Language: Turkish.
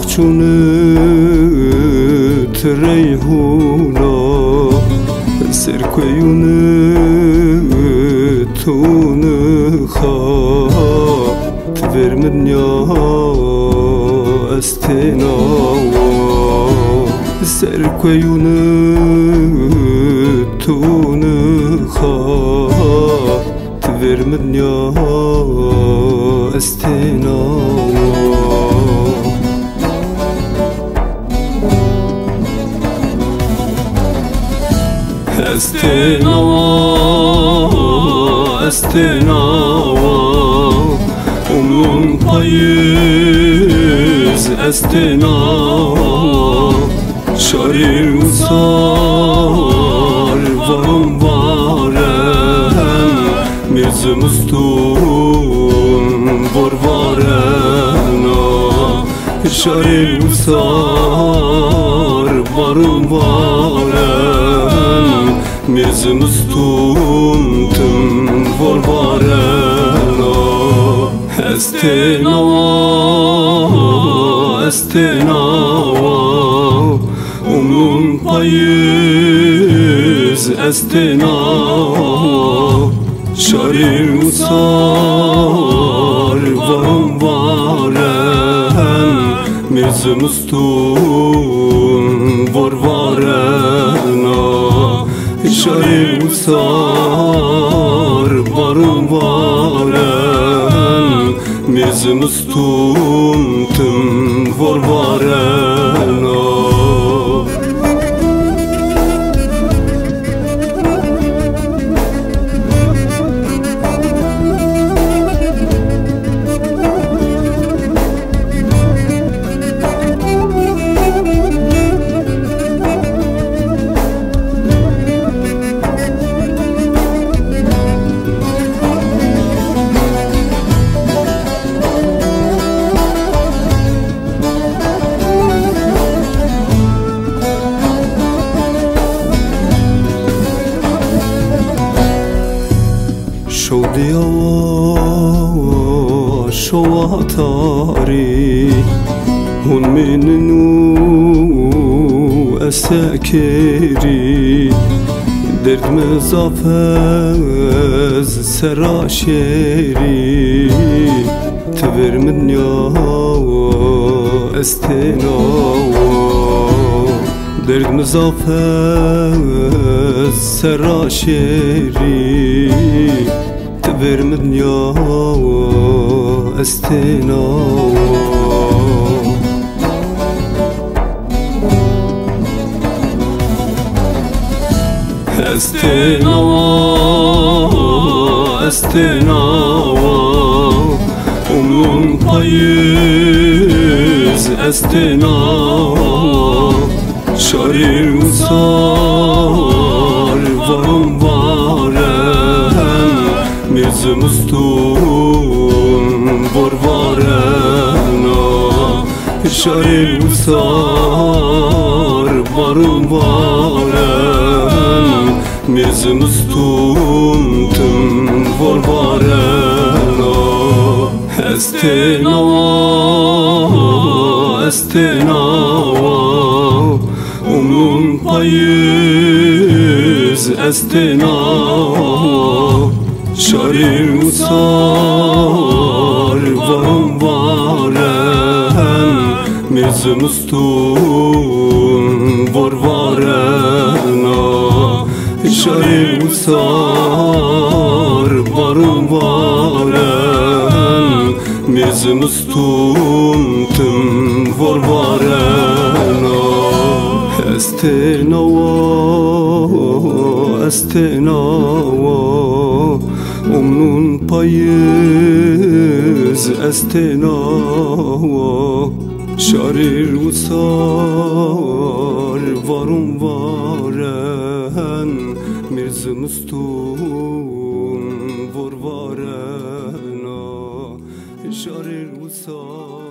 Akçunu treyhuna Serkoyunu tunu khat vermedin ya estena Serkoyunu tunu khat vermedin ya estena Estenava Umrun payız estenava Şarir usar varım varen Mirzim ustun var varena Şarir usar varım varen Mirzim ustun tüm var varena Estenava Estenava Umrun payız estenava Şarir usar varım varen Mirzim ustun var varena Şarir usar varım varen Mirzim ustun tüm var varena Şovdiya şovatari Hun minnu esekeri Derdme zafez seraşeri Tevermin ya estenava Derdme zafez seraşeri Vermedin ya estenava Estenava Estenava Umrun payız estenava Şarir usar varım varen Mirzim ustun var varena Şarir usar varım varen Mirzim ustun tüm var varena Estenava Estenava Umrun payız estenava Şarir usar varım varen Mirzim ustun var varena Şarir usar varım varen Mirzim ustun tüm var varena Estenava Estenava Umrun payız estenava Şarir usar varım varen Mirzim ustun var varena Şarir usar